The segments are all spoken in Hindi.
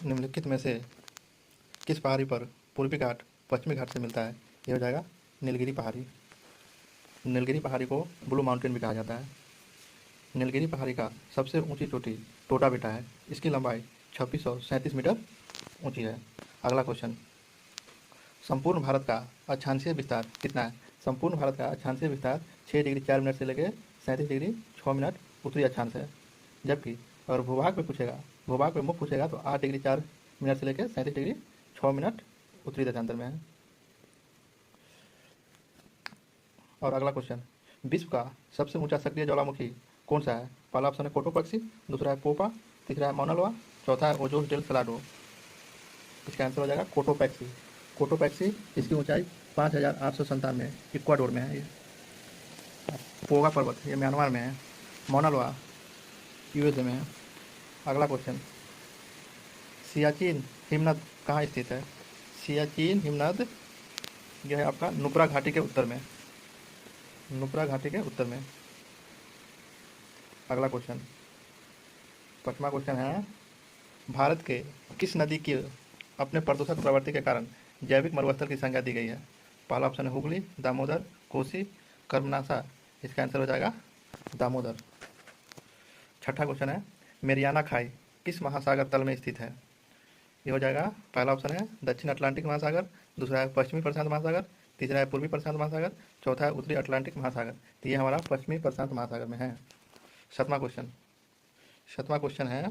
निम्नलिखित में से किस पहाड़ी पर पूर्वी घाट पश्चिमी घाट से मिलता है? ये हो जाएगा नीलगिरी पहाड़ी। नीलगिरी पहाड़ी को ब्लू माउंटेन भी कहा जाता है। नीलगिरी पहाड़ी का सबसे ऊंची चोटी टोटा बेटा है। इसकी लंबाई 2637 मीटर ऊंची है। अगला क्वेश्चन, संपूर्ण भारत का अक्षांशीय विस्तार कितना है? संपूर्ण भारत का अक्षांशीय विस्तार 6 डिग्री 4 मिनट से लेकर 37 डिग्री 6 मिनट उत्तरी अक्षांश है। जबकि अगर भूभाग में पूछेगा, भूभाग में मुख्य पूछेगा तो 8 डिग्री 4 मिनट से लेकर 37 डिग्री 6 मिनट उत्तरी देशांतर में है। और अगला क्वेश्चन, विश्व का सबसे ऊंचा सक्रिय ज्वालामुखी कौन सा है? पहला ऑप्शन है कोटोपक्सी, दूसरा है पोपा, तीसरा है मौना लोआ, चौथा है ओजोस डेल सलाडो। इसका आंसर हो जाएगा कोटोपैक्सी। कोटोपैक्सी, इसकी ऊंचाई 5897 इक्वाडोर में है। ये पोगा पर्वत ये म्यांमार में है। मौना लोआ यूएसए में है। अगला क्वेश्चन, सियाचिन हिमनद कहाँ स्थित है? सियाचिन हिमनद यह है आपका नुब्रा घाटी के उत्तर में। नुब्रा घाटी के उत्तर में। अगला क्वेश्चन, 5वां क्वेश्चन है, भारत के किस नदी की अपने प्रदूषक प्रवृत्ति के कारण जैविक मरुस्थल की संज्ञा दी गई है? पहला ऑप्शन है हुगली, दामोदर, कोसी, कर्मनासा। इसका आंसर हो जाएगा दामोदर। 6ठा क्वेश्चन है, मेरियाना खाई किस महासागर तल में स्थित है? ये हो जाएगा, पहला ऑप्शन है दक्षिण अटलांटिक महासागर, दूसरा है पश्चिमी प्रशांत महासागर, तीसरा है पूर्वी प्रशांत महासागर, चौथा है उत्तरी अटलांटिक महासागर। तो ये हमारा पश्चिमी प्रशांत महासागर में है। 7वां क्वेश्चन, 7वां क्वेश्चन है,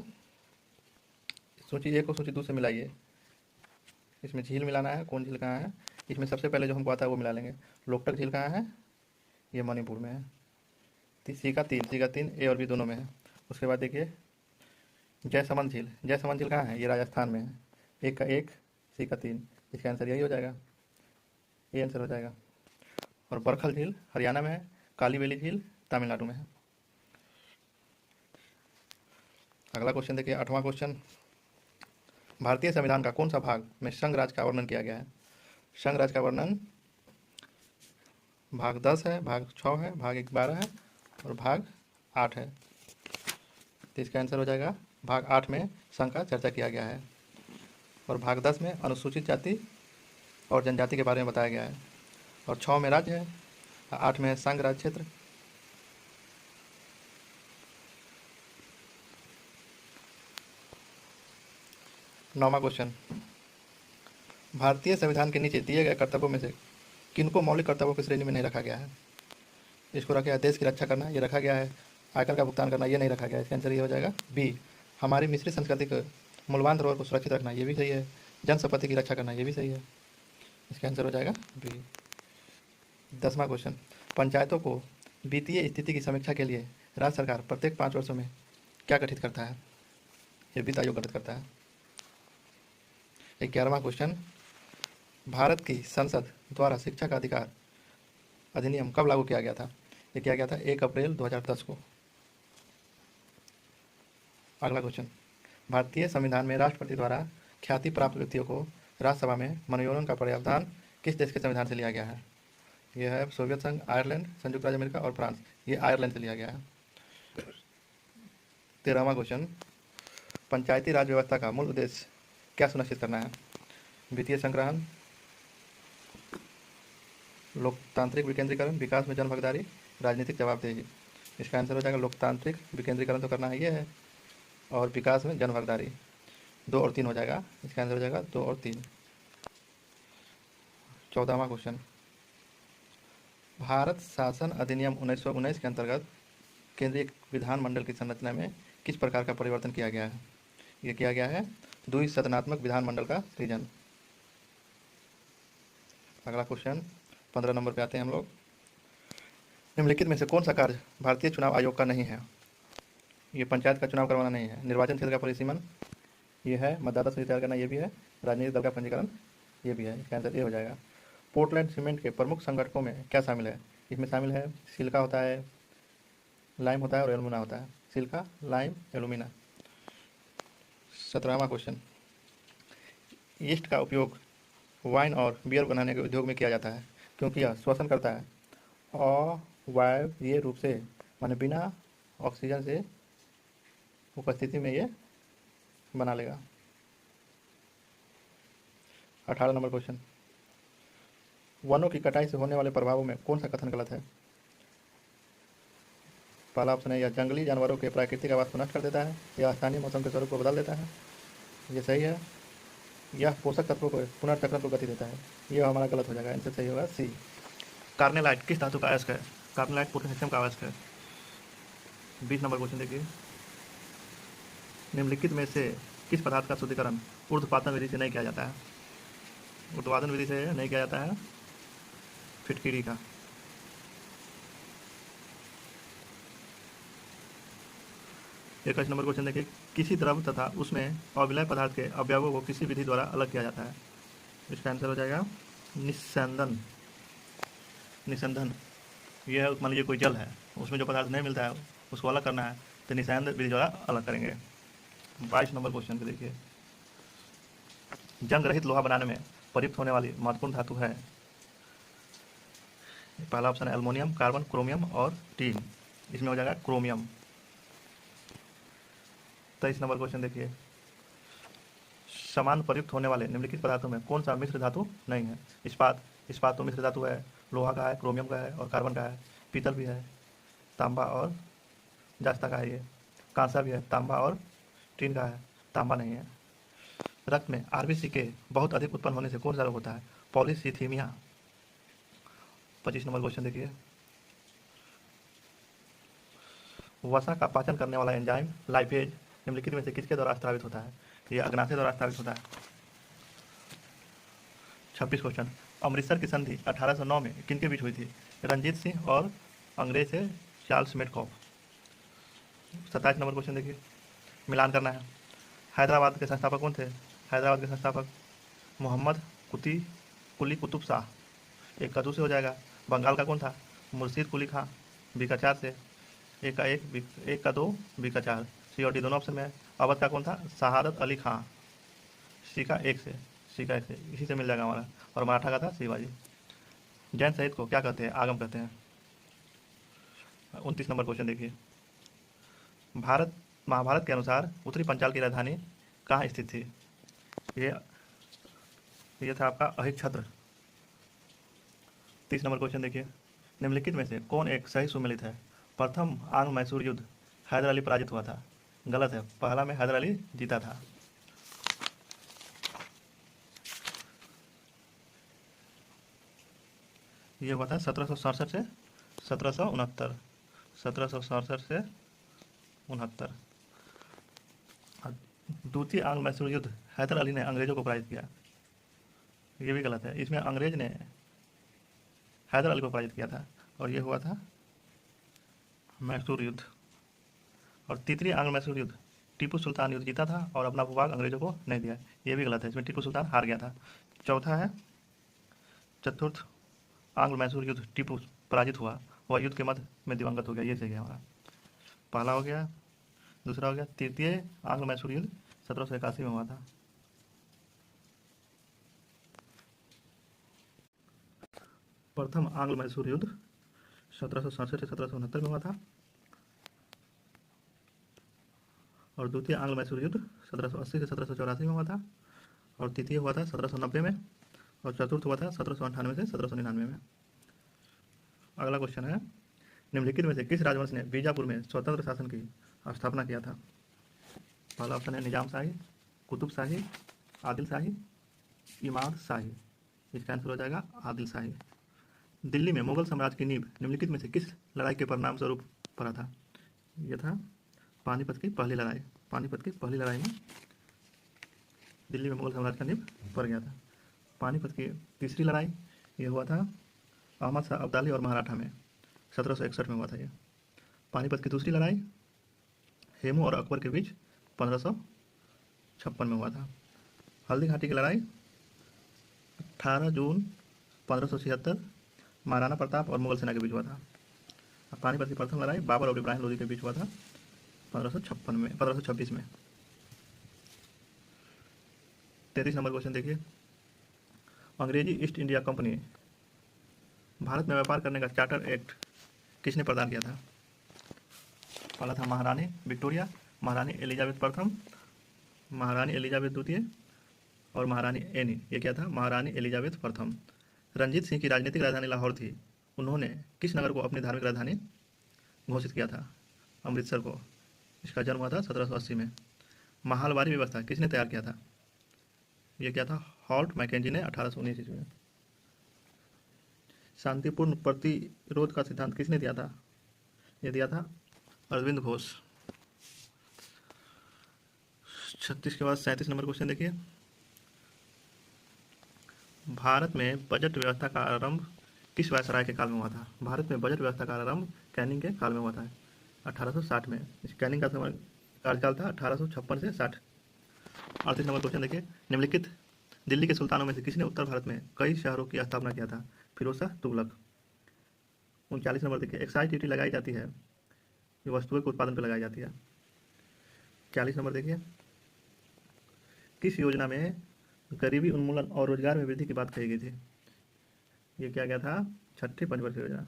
सूची 1 को सूची 2 से मिलाइए। इसमें झील मिलाना है, कौन झील कहाँ है? इसमें सबसे पहले जो हमको आता है वो मिला लेंगे। लोकटक झील कहाँ है? ये मणिपुर में है। सीका तीन ए और बी दोनों में है। उसके बाद देखिए जयसमंद झील, जयसमंद झील कहाँ है? ये राजस्थान में है। 1 का 1, सी का 3। इसका आंसर यही हो जाएगा, ये आंसर हो जाएगा। और बरखल झील हरियाणा में है। काली बेली झील तमिलनाडु में है। अगला क्वेश्चन देखिए, 8वां क्वेश्चन, भारतीय संविधान का कौन सा भाग में संघ राज्य का वर्णन किया गया है? संघ राज्य का वर्णन भाग 10 है, भाग 6 है, भाग 12 है और भाग 8 है। तो इसका आंसर हो जाएगा भाग 8 में संघ का चर्चा किया गया है। और भाग 10 में अनुसूचित जाति और जनजाति के बारे में बताया गया है। और 6 में राज्य है, 8 में है संघ राज्य क्षेत्र। नौवां क्वेश्चन, भारतीय संविधान के नीचे दिए गए कर्तव्यों में से किनको मौलिक कर्तव्यों की श्रेणी में नहीं रखा गया है? इसको रखा गया देश की रक्षा करना, ये रखा गया है आयकर का भुगतान करना, ये नहीं रखा गया है। इसका आंसर ये हो जाएगा बी, हमारी मिश्रित संस्कृति के मूल्यवान धरोहर को सुरक्षित रखना, ये भी सही है। जन संपत्ति की रक्षा करना, ये भी सही है। इसका आंसर हो जाएगा बी। 10वां क्वेश्चन, पंचायतों को वित्तीय स्थिति की समीक्षा के लिए राज्य सरकार प्रत्येक 5 वर्षों में क्या गठित करता है? ये वित्त आयोग गठित करता है। 11वां क्वेश्चन, भारत की संसद द्वारा शिक्षा का अधिकार अधिनियम कब लागू किया गया था? ये किया गया था 1 अप्रैल 2010 को। अगला क्वेश्चन, भारतीय संविधान में राष्ट्रपति द्वारा ख्याति प्राप्त व्यक्तियों को राज्यसभा में मनोनयन का प्रावधान किस देश के संविधान से लिया गया है? यह है सोवियत संघ, आयरलैंड, संयुक्त राज्य अमेरिका और फ्रांस। ये आयरलैंड से लिया गया है। 13वां क्वेश्चन, पंचायती राज व्यवस्था का मूल उद्देश्य क्या सुनिश्चित करना है? वित्तीय संग्रहण, लोकतांत्रिक विकेंद्रीकरण, विकास में जनभागीदारी, राजनीतिक जवाबदेही। इसका आंसर हो जाएगा लोकतांत्रिक विकेंद्रीकरण तो करना ही है और विकास में जनभागीदारी। 2 और 3 हो जाएगा। इसका आंसर हो जाएगा 2 और 3। 14वां क्वेश्चन, भारत शासन अधिनियम 1919 के अंतर्गत केंद्रीय विधानमंडल की संरचना में किस प्रकार का परिवर्तन किया गया है? ये किया गया है द्विसदनात्मक विधानमंडल का सृजन। अगला क्वेश्चन 15 नंबर पे आते हैं हम लोग, निम्नलिखित में से कौन सा कार्य भारतीय चुनाव आयोग का नहीं है? ये पंचायत का चुनाव करवाना नहीं है, निर्वाचन क्षेत्र का परिसीमन ये है, मतदाता सूची तैयार करना ये भी है, राजनीतिक दल का पंजीकरण ये भी है। इसका आंसर ये हो जाएगा। पोर्टलैंड सीमेंट के प्रमुख संगठकों में क्या शामिल है? इसमें शामिल है सिलिका होता है, लाइम होता है और एलुमिना होता है। Silica, lime, alumina. 17वां क्वेश्चन, ईस्ट का उपयोग वाइन और बियर बनाने के उद्योग में किया जाता है क्योंकि यह श्वसन करता है अवायवीय रूप से, माने बिना ऑक्सीजन से उपस्थिति में ये बना लेगा। 18 नंबर क्वेश्चन, वनों की कटाई से होने वाले प्रभावों में कौन सा कथन गलत है? पहला ऑप्शन है, यह जंगली जानवरों के प्राकृतिक आवास को नष्ट कर देता है, यह स्थानीय मौसम के स्वरूप को बदल देता है, ये सही है, यह पोषक तत्वों को पुनर्चक्रण को गति देता है, यह हमारा गलत हो जाएगा। आंसर सही होगा सी। कार्नेलाइट किस धातु का अयस्क है? कार्नेलाइट पोटेशियम का अयस्क है। 20 नंबर क्वेश्चन देखिए, निम्नलिखित में से किस पदार्थ का शुद्धिकरण ऊर्ध्वपातन विधि से नहीं किया जाता है? ऊर्ध्वपातन विधि से नहीं किया जाता है फिटकिरी का। 21 नंबर क्वेश्चन देखिए, किसी द्रव तथा उसमें अविलय पदार्थ के अवयवों को किसी विधि द्वारा अलग किया जाता है? इसका आंसर हो जाएगा निस्संदन। निस्संदन यह है, मान लीजिए कोई जल है, उसमें जो पदार्थ नहीं मिलता है उसको अलग करना है तो निस्संदन विधि द्वारा अलग करेंगे। 22 नंबर क्वेश्चन को देखिए, जंग रहित लोहा बनाने में प्रयुक्त होने वाली महत्वपूर्ण धातु है? पहला ऑप्शन है एल्युमिनियम, कार्बन, क्रोमियम और टीन। इसमें हो जाएगा क्रोमियम। 23 नंबर क्वेश्चन देखिए, समान प्रयुक्त होने वाले निम्नलिखित पदार्थों में कौन सा मिश्र धातु नहीं है? इस्पात, इस्पात तो मिश्र धातु है, लोहा का है, क्रोमियम का है और कार्बन का है, पीतल भी है, तांबा और जास्ता का है, ये कांसा भी है, तांबा और टीन का है, तांबा नहीं है। रक्त में आरबीसी के बहुत अधिक उत्पन्न होने से कौन सा रोग होता है? पॉलीसीथीमिया। 25 नंबर क्वेश्चन देखिए, वसा का पाचन करने वाला एंजाइम लाइपेज निम्नलिखित में से किसके द्वारा स्रावित होता है? यह अग्नाशय द्वारा स्रावित होता है। 26 क्वेश्चन, अमृतसर की संधि 1809 में किनके बीच हुई थी? रंजीत सिंह और अंग्रेज से चार्ल्स मेडकॉफ। 27 नंबर क्वेश्चन देखिए, मिलान करना है। हैदराबाद के संस्थापक कौन थे? हैदराबाद के संस्थापक मोहम्मद कुली कुतुब शाह। एक कद्दू से हो जाएगा। बंगाल का कौन था? मुर्शीद कुली खां, बी का 4 से। एक का 1, एक का 2, बी का 4। सी और डी दोनों ऑप्शन में है। अवध का कौन था? शहादत अली खां, सी का 1 से, सी का 1 से, इसी से मिल जाएगा हमारा। और मराठा का था शिवाजी। जैन शहीद को क्या कहते हैं? आगम कहते हैं। 29 नंबर क्वेश्चन देखिए, भारत महाभारत के अनुसार उत्तरी पंचाल की राजधानी कहाँ स्थित थी? ये था आपका अहिच्छत्र। 30 नंबर क्वेश्चन देखिए, निम्नलिखित में से कौन एक सही सुमेलित है? प्रथम आंग्ल मैसूर युद्ध हैदर अली पराजित हुआ था। गलत है, पहला में हैदर अली जीता था। ये हुआ था 1767 से 1769, 1767 से 69। द्वितीय आंग्ल मैसूर युद्ध हैदर अली ने अंग्रेजों को पराजित किया। ये भी गलत है, इसमें अंग्रेज ने हैदर अली को पराजित किया था और ये हुआ था मैसूर युद्ध। और तीसरी आंग्ल मैसूर युद्ध टीपू सुल्तान युद्ध जीता था और अपना भूभाग अंग्रेजों को नहीं दिया। ये भी गलत है, इसमें टीपू सुल्तान हार गया था। चौथा है चतुर्थ आंग्ल मैसूर युद्ध टीपू पराजित हुआ, वह युद्ध के मध्य में दिवंगत हो गया। ये सही है हमारा। पहला हो गया, दूसरा हो गया। तृतीय आंग्ल मैसूर युद्ध 1781 में हुआ था। प्रथम आंग्ल मैसूर युद्ध 1767 से 1769 में हुआ था और द्वितीय आंग्ल मैसूर युद्ध 1780 से 1784 में हुआ था और तृतीय हुआ था 1790 में और चतुर्थ हुआ था 1798 से 1799 में। अगला क्वेश्चन है, निम्नलिखित में से किस राजवंश ने बीजापुर में स्वतंत्र शासन की स्थापना किया था? पहला ऑप्शन है निजाम शाही, कुतुब शाही, आदिल शाही, इमाद शाही। इसका आंसर हो जाएगा आदिल शाही। दिल्ली में मुगल साम्राज्य की नींव निम्नलिखित में से किस लड़ाई के परिणाम स्वरूप पड़ा था? यह था पानीपत की पहली लड़ाई। पानीपत की पहली लड़ाई में दिल्ली में मुगल साम्राज्य का नींव पड़ गया था। पानीपत की तीसरी लड़ाई ये हुआ था अहमद शाह अब्दाली और मराठा में, 1761 में हुआ था ये। पानीपत की दूसरी लड़ाई हेमू और अकबर के बीच 1556 में हुआ था। हल्दी घाटी की लड़ाई 18 जून 1576 महाराणा प्रताप और मुगल सेना के बीच हुआ था। पानीपत की प्रथम लड़ाई बाबर और इब्राहिम लोदी के बीच हुआ था 1526 में। 33 नंबर क्वेश्चन देखिए, अंग्रेजी ईस्ट इंडिया कंपनी भारत में व्यापार करने का चार्टर एक्ट किसने प्रदान किया था? पहला था महारानी विक्टोरिया, महारानी एलिजाबेथ प्रथम, महारानी एलिजाबेथ द्वितीय और महारानी एनी, ये क्या था, महारानी एलिजाबेथ प्रथम। रंजीत सिंह की राजनीतिक राजधानी लाहौर थी, उन्होंने किस नगर को अपनी धार्मिक राजधानी घोषित किया था? अमृतसर को। इसका जन्म हुआ था 1780 में। महालवारी व्यवस्था किसने तैयार किया था? ये क्या था, हॉल्ट मैकेंजी ने 1819 ईस्वी में। शांतिपूर्ण प्रतिरोध का सिद्धांत किसने दिया था? ये दिया था अरविंद घोष। 36 के बाद 37 नंबर क्वेश्चन देखिए। भारत में बजट व्यवस्था का आरंभ किस वायसराय के काल में हुआ था? भारत में बजट व्यवस्था का आरंभ कैनिंग के काल में हुआ था 1860 में। इस कैनिंग का समय कार्यकाल था 1856 से 60। 38 नंबर क्वेश्चन देखिए। निम्नलिखित दिल्ली के सुल्तानों में से किसने उत्तर भारत में कई शहरों की स्थापना किया था? फिरोज शाह तुगलक। 39 नंबर देखिए। एक्साइज ड्यूटी लगाई जाती है, ये वस्तुओं के उत्पादन पर लगाई जाती है। 40 नंबर देखिए। किस योजना में गरीबी उन्मूलन और रोजगार में वृद्धि की बात कही गई थी? ये क्या गया था, छठी पंचवर्षीय योजना।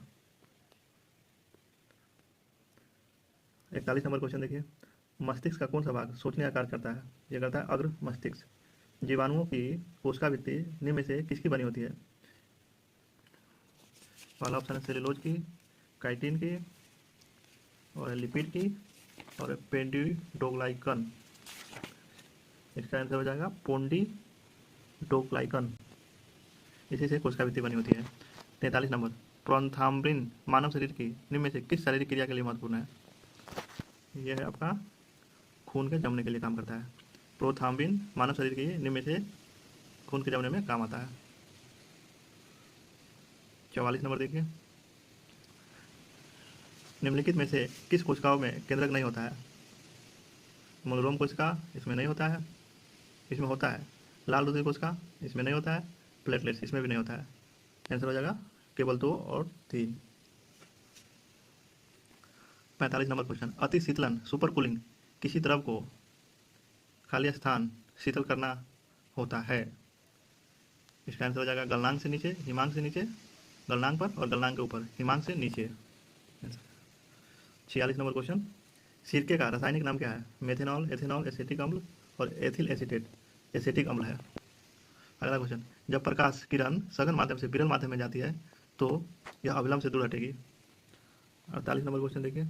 41 नंबर क्वेश्चन देखिए। मस्तिष्क का कौन सा भाग सोचने का कार्य करता है? ये करता है अग्र मस्तिष्क। जीवाणुओं की कोशिकाभित्ति निम्न में से किसकी बनी होती है? पहला ऑप्शन है सेलुलोज की, काइटिन की, और लिपिड की, और पेंडिडोग्लाइकन। इसका आंसर हो जाएगा पोंडिडोग्लाइकन। इसी से कोशिकाभित्ति बनी होती है। 43 नंबर। प्रोथाम्बिन मानव शरीर की निम्न में से किस शारीरिक क्रिया के लिए महत्वपूर्ण है? यह है आपका खून के जमने के लिए काम करता है। प्रोथाम्बिन मानव शरीर के निम्न में से खून के जमने में काम आता है। 44 नंबर देखिए। निम्नलिखित में से किस कोशिकाओं में केंद्रक नहीं होता है? मूलरोम कोशिका, इसमें नहीं होता है। इसमें होता है लाल रुधिर कोशिका, इसमें नहीं होता है। प्लेटलेट्स, इसमें भी नहीं होता है। आंसर हो जाएगा केवल 2 और 3। 45 नंबर क्वेश्चन। अति शीतलन सुपर कूलिंग किसी द्रव को खाली स्थान शीतल करना होता है? इसका आंसर हो जाएगा गलनांक से नीचे, हिमांक से नीचे, गलनांक पर और गलनांक के ऊपर, हिमांक से नीचे। 46 नंबर क्वेश्चन। सिरके का रासायनिक नाम क्या है? मेथेनॉल, एथेनॉल, एसिटिक अम्ल और एथिल एसीटेट। एसिटिक अम्ल है। अगला क्वेश्चन। जब प्रकाश किरण सघन माध्यम से विरल माध्यम में जाती है तो यह अविलंब से दूर हटेगी। 48 नंबर क्वेश्चन देखिए।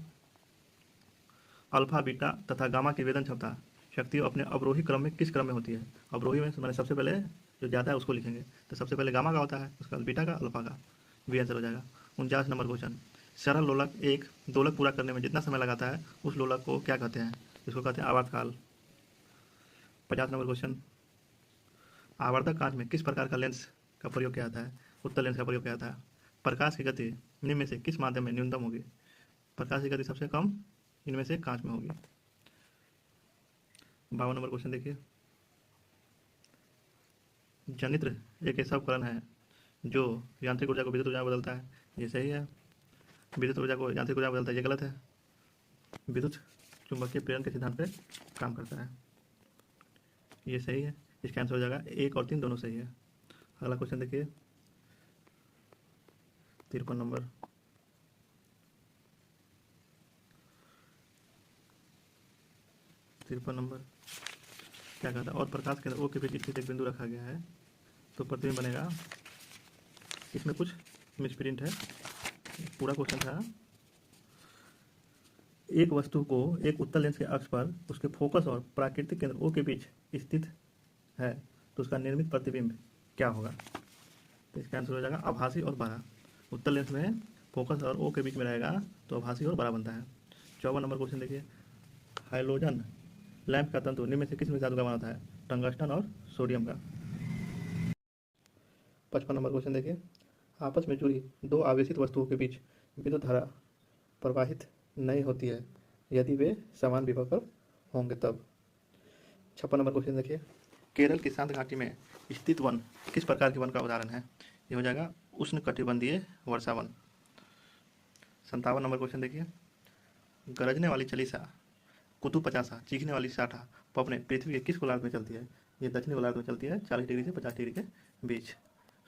अल्फा, बीटा तथा गामा की वेदन क्षमता शक्ति अपने अवरोही क्रम में किस क्रम में होती है? अवरोही में मैंने सबसे पहले जो ज़्यादा है उसको लिखेंगे, तो सबसे पहले गामा का होता है, उसके बाद बीटा का, अल्फा का। बी आंसर हो जाएगा। 49 नंबर क्वेश्चन। सरल लोलक एक दोलक पूरा करने में जितना समय लगाता है उस लोलक को क्या कहते हैं? इसको कहते हैं आवर्तकाल। 50 नंबर क्वेश्चन। आवर्धक कांच में किस प्रकार का लेंस का प्रयोग किया जाता है? उत्तल लेंस का प्रयोग किया जाता है। प्रकाश की गति निम्न में से किस माध्यम में न्यूनतम होगी? प्रकाश की गति सबसे कम इनमें से कांच में होगी। 52 नंबर क्वेश्चन देखिए। जनित्र एक ऐसा उपकरण है जो यांत्रिक ऊर्जा को विद्युत ऊर्जा में बदलता है। ये सही है। विद्युत ऊर्जा को यांत्रिक ऊर्जा में बदलता है, ये गलत है। विद्युत चुंबकीय प्रेरण के सिद्धांत पे काम करता है, ये सही है। इसका आंसर हो जाएगा 1 और 3 दोनों सही है। अगला क्वेश्चन देखिए। 53 नंबर। क्या कहता है? और प्रकाश केंद्र ओ के बीच स्थित एक बिंदु रखा गया है तो प्रतिबिंब बनेगा। इसमें कुछ मिसप्रिंट है, पूरा क्वेश्चन था। एक वस्तु को एक उत्तल लेंस के अक्ष पर उसके फोकस और प्राकृतिक केंद्र ओ के बीच स्थित है तो उसका निर्मित प्रतिबिंब क्या होगा? तो इसका आंसर हो जाएगा आभासी और बड़ा। उत्तल लेंस में फोकस और ओ के बीच में रहेगा तो आभासी और बड़ा बनता है। 54 नंबर क्वेश्चन देखिए। हाइलोजन लैंप का तंतु निम्न में से किस धातु का बना होता है? टंगस्टन और सोडियम का। 55 नंबर क्वेश्चन देखिए। आपस में जुड़ी दो आवेशित वस्तुओं के बीच विद्युत धारा प्रवाहित नहीं होती है यदि वे समान विभव पर होंगे तब। 56 नंबर क्वेश्चन देखिए। केरल की शांत घाटी में स्थित वन किस प्रकार के वन का उदाहरण है? ये हो जाएगा उष्ण कटिबंधीय वर्षा वन। 57 नंबर क्वेश्चन देखिए। गरजने वाली चलीसा, कुतुब पचासा, चीखने वाली साठा पवने पृथ्वी के किस गोलार्ध में चलती है? ये दक्षिणी गोलार्ध में चलती है, 40 डिग्री से 50 डिग्री के बीच।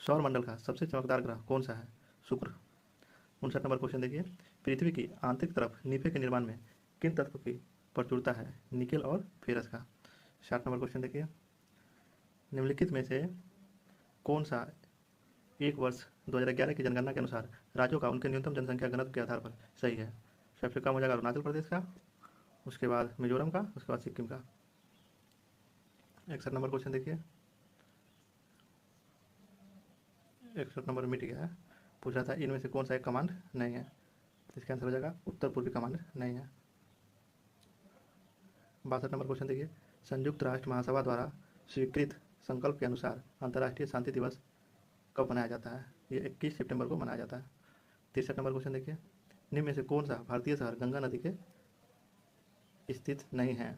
सौर मंडल का सबसे चमकदार ग्रह कौन सा है? शुक्र। 59 नंबर क्वेश्चन देखिए। पृथ्वी की आंतरिक तरफ निफे के निर्माण में किन तत्व की प्रचुरता है? निकेल और फेरस का। 60 नंबर क्वेश्चन देखिए। निम्नलिखित में से कौन सा एक वर्ष 2011 की जनगणना के अनुसार राज्यों का उनके न्यूनतम जनसंख्या घनत्व के आधार पर सही है? सबसे कम हो जाएगा अरुणाचल प्रदेश का, उसके बाद मिजोरम का, उसके बाद सिक्किम का। 61 नंबर क्वेश्चन देखिए, 61 नंबर मिट गया है। पूछा था इनमें से कौन सा एक कमांड नहीं है, इसका आंसर हो जाएगा उत्तर पूर्वी कमांड नहीं है। 62 नंबर क्वेश्चन देखिए, संयुक्त राष्ट्र महासभा द्वारा स्वीकृत संकल्प के अनुसार अंतर्राष्ट्रीय शांति दिवस कब मनाया जाता है? ये 21 सितंबर को मनाया जाता है। 63 नंबर क्वेश्चन देखिए, निम्न में से कौन सा भारतीय शहर गंगा नदी के स्थित नहीं है?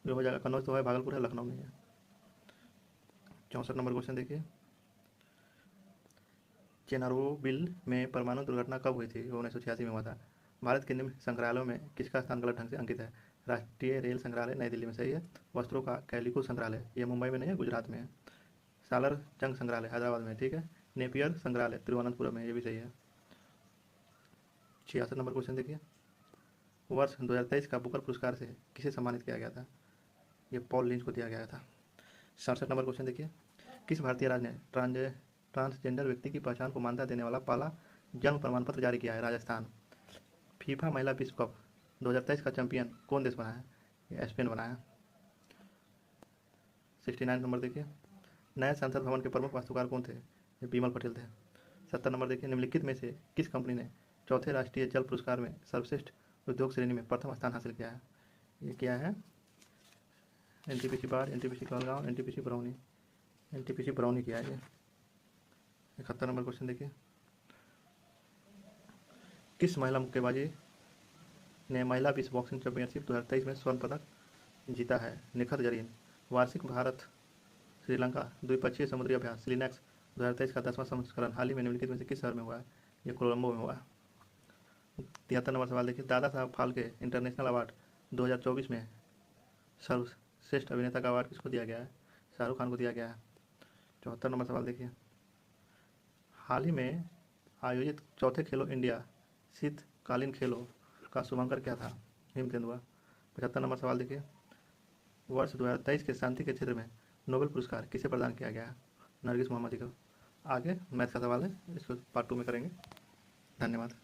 जो हो जाएगा कन्नौज तो है, भागलपुर है, लखनऊ नहीं है। 64 नंबर क्वेश्चन देखिए, चेरनोबिल में परमाणु दुर्घटना कब हुई थी? वो 1986 में हुआ था। भारत के निम्न संग्रहालयों में किसका स्थान गलत ढंग से अंकित है? राष्ट्रीय रेल संग्रहालय नई दिल्ली में सही है। वस्त्रों का कैलिको संग्रहालय ये मुंबई में नहीं है, गुजरात में है। सालर जंग संग्रहालय हैदराबाद में है, ठीक है। नेपियर संग्रहालय तिरुवनंतपुरम में, ये भी सही है। 66 नंबर क्वेश्चन देखिए, वर्ष 2023 का बुकर पुरस्कार से किसे सम्मानित किया गया था? ये पॉल लिंच को दिया गया था। 67 नंबर क्वेश्चन देखिए, किस भारतीय राज्य ने ट्रांसजेंडर व्यक्ति की पहचान को मान्यता देने वाला पहला जन्म प्रमाण पत्र जारी किया है? राजस्थान। फीफा महिला विश्व कप 2023 का चैंपियन कौन देश बना है? ये स्पेन बना है। 69 नंबर देखिए, नए संसद भवन के प्रमुख वास्तुकार कौन थे? ये बिमल पटेल थे। 70 नंबर देखिए, निम्नलिखित में से किस कंपनी ने चौथे राष्ट्रीय जल पुरस्कार में सर्वश्रेष्ठ उद्योग श्रेणी में प्रथम स्थान हासिल किया है? ये क्या है? NTPC Barh, NTPC Kahalgaon, NTPC Barauni, NTPC Barauni किया है ये। 71 नंबर क्वेश्चन देखिए, किस महिला मुक्केबाजी ने महिला विश्व बॉक्सिंग चैंपियनशिप 2023 में स्वर्ण पदक जीता है? निखत जरीन। वार्षिक भारत श्रीलंका द्विपक्षीय समुद्री अभ्यास लिनक्स 2023 का 10वां संस्करण हाल ही में निम्नलिखित में से किस शहर में हुआ है? ये कोलंबो में हुआ है। 73 नंबर सवाल देखिए, दादा साहब फाल्के इंटरनेशनल अवार्ड 2024 में सर्वश्रेष्ठ अभिनेता का अवार्ड किसको दिया गया है? शाहरुख खान को दिया गया है। 74 नंबर सवाल देखिए, हाल ही में आयोजित चौथे खेलो इंडिया शीतकालीन खेलों का शुभांकर क्या था? हिम तेंदुआ। 75 नंबर सवाल देखिए, वर्ष 2023 के शांति के क्षेत्र में नोबेल पुरस्कार किसे प्रदान किया गया है? नरगिस मोहम्मदी को। आगे मैथ का सवाल है, इसको पार्ट 2 में करेंगे। धन्यवाद।